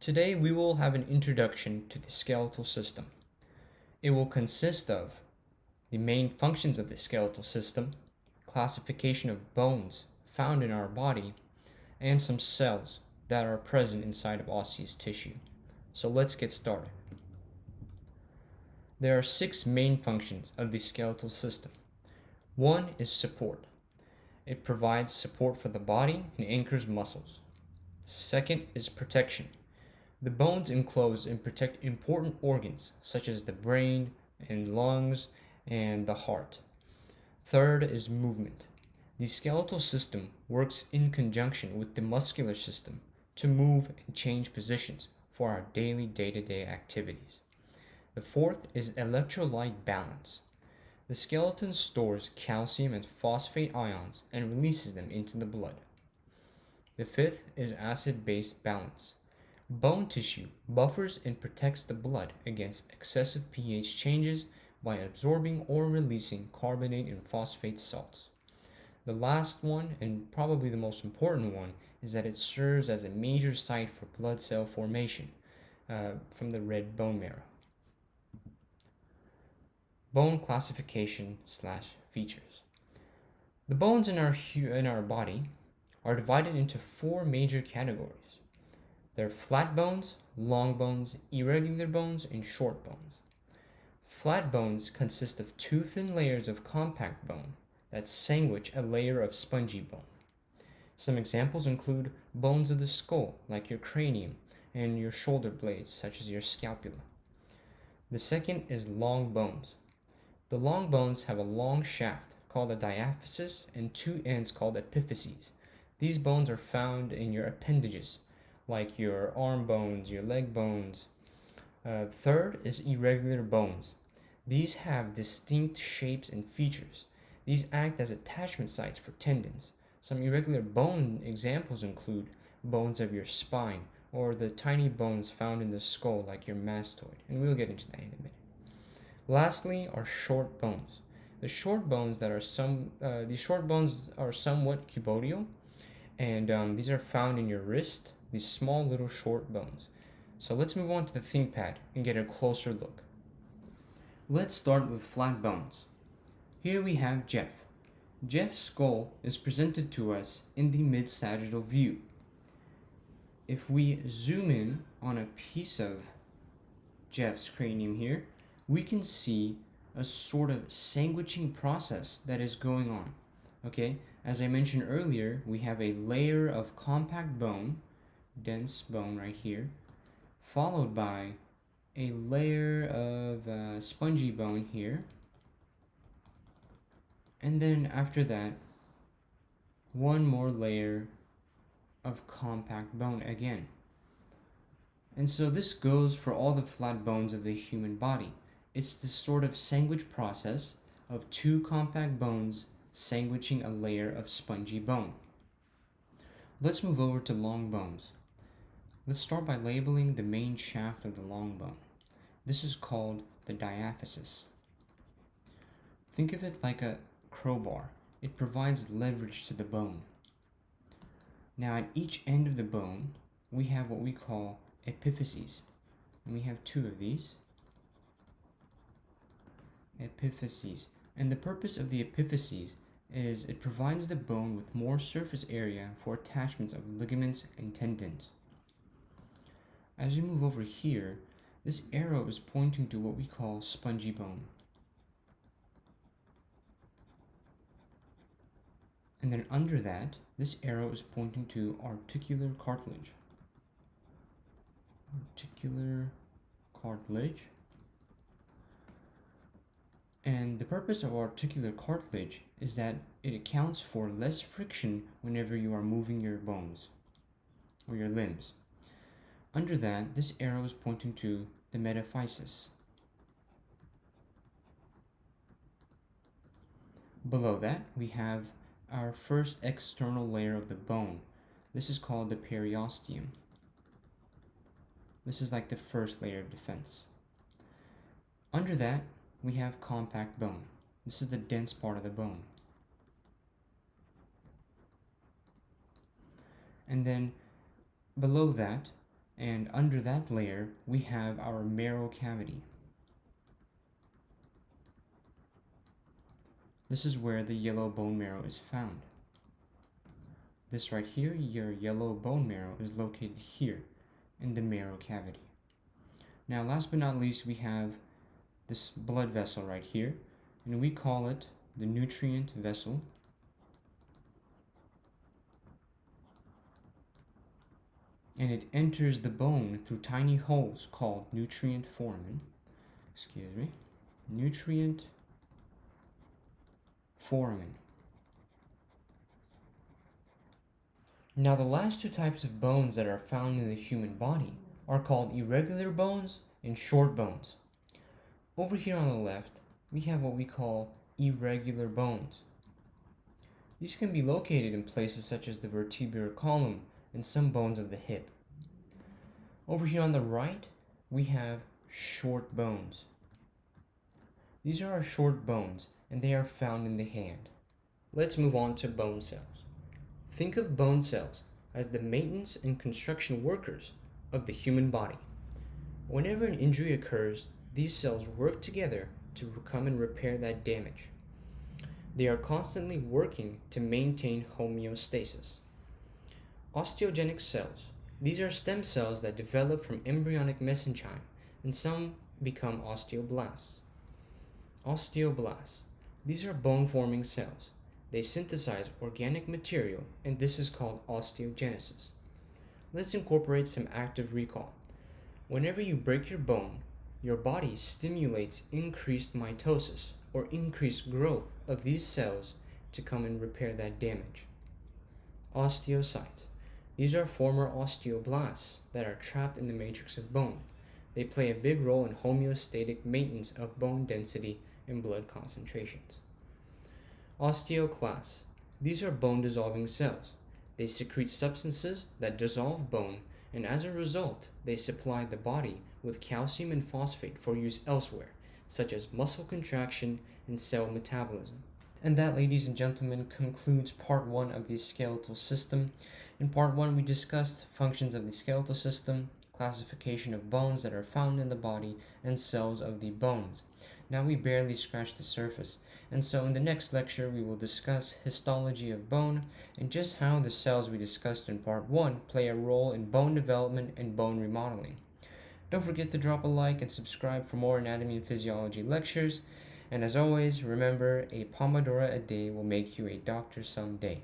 Today we will have an introduction to the skeletal system. It will consist of the main functions of the skeletal system, classification of bones found in our body, and some cells that are present inside of osseous tissue. So let's get started. There are 6 main functions of the skeletal system. One is support. It provides support for the body and anchors muscles. Second is protection. The bones enclose and protect important organs such as the brain and lungs and the heart. Third is movement. The skeletal system works in conjunction with the muscular system to move and change positions for our daily day-to-day activities. The fourth is electrolyte balance. The skeleton stores calcium and phosphate ions and releases them into the blood. The fifth is acid-base balance. Bone tissue buffers and protects the blood against excessive pH changes by absorbing or releasing carbonate and phosphate salts. The last one, and probably the most important one, is that it serves as a major site for blood cell formation from the red bone marrow. Bone classification / features. The bones in our body are divided into 4 major categories. They're flat bones, long bones, irregular bones, and short bones. Flat bones consist of 2 thin layers of compact bone that sandwich a layer of spongy bone. Some examples include bones of the skull, like your cranium, and your shoulder blades, such as your scapula. The second is long bones. The long bones have a long shaft called a diaphysis and 2 ends called epiphyses. These bones are found in your appendages, like your arm bones, your leg bones. Third is irregular bones. These have distinct shapes and features. These act as attachment sites for tendons. Some irregular bone examples include bones of your spine or the tiny bones found in the skull like your mastoid, and we'll get into that in a minute. Lastly are short bones. These short bones are somewhat cuboidal, and these are found in your wrist, these small little short bones. So let's move on to the ThinkPad and get a closer look. Let's start with flat bones. Here we have Jeff. Jeff's skull is presented to us in the mid-sagittal view. If we zoom in on a piece of Jeff's cranium here, we can see a sort of sandwiching process that is going on. Okay, as I mentioned earlier, we have a layer of compact bone, dense bone right here, followed by a layer of spongy bone here, and then after that, one more layer of compact bone again. And so this goes for all the flat bones of the human body. It's this sort of sandwich process of 2 compact bones sandwiching a layer of spongy bone. Let's move over to long bones. Let's start by labeling the main shaft of the long bone. This is called the diaphysis. Think of it like a crowbar. It provides leverage to the bone. Now at each end of the bone, we have what we call epiphyses. And we have 2 of these. Epiphyses. And the purpose of the epiphyses is it provides the bone with more surface area for attachments of ligaments and tendons. As we move over here, this arrow is pointing to what we call spongy bone. And then under that, this arrow is pointing to articular cartilage. Articular cartilage. And the purpose of articular cartilage is that it accounts for less friction whenever you are moving your bones or your limbs. Under that, this arrow is pointing to the metaphysis. Below that, we have our first external layer of the bone. This is called the periosteum. This is like the first layer of defense. Under that, we have compact bone. This is the dense part of the bone. And then below that, And under that layer, we have our marrow cavity. This is where the yellow bone marrow is found. This right here, your yellow bone marrow, is located here in the marrow cavity. Now, last but not least, we have this blood vessel right here, and we call it the nutrient vessel. And it enters the bone through tiny holes called nutrient foramen. Nutrient foramen. Now, the last two types of bones that are found in the human body are called irregular bones and short bones. Over here on the left, we have what we call irregular bones. These can be located in places such as the vertebral column and some bones of the hip. Over here on the right, we have short bones. These are our short bones, and they are found in the hand. Let's move on to bone cells. Think of bone cells as the maintenance and construction workers of the human body. Whenever an injury occurs, these cells work together to come and repair that damage. They are constantly working to maintain homeostasis. Osteogenic cells. These are stem cells that develop from embryonic mesenchyme, and some become osteoblasts. Osteoblasts. These are bone-forming cells. They synthesize organic material, and this is called osteogenesis. Let's incorporate some active recall. Whenever you break your bone, your body stimulates increased mitosis, or increased growth of these cells to come and repair that damage. Osteocytes. These are former osteoblasts that are trapped in the matrix of bone. They play a big role in homeostatic maintenance of bone density and blood concentrations. Osteoclasts. These are bone-dissolving cells. They secrete substances that dissolve bone, and as a result, they supply the body with calcium and phosphate for use elsewhere, such as muscle contraction and cell metabolism. And that, ladies and gentlemen, concludes part 1 of the skeletal system. In part 1, we discussed functions of the skeletal system, classification of bones that are found in the body, and cells of the bones. Now we barely scratched the surface, and so in the next lecture we will discuss histology of bone and just how the cells we discussed in part 1 play a role in bone development and bone remodeling. Don't forget to drop a like and subscribe for more anatomy and physiology lectures, and as always, remember, a Pomodoro a day will make you a doctor someday.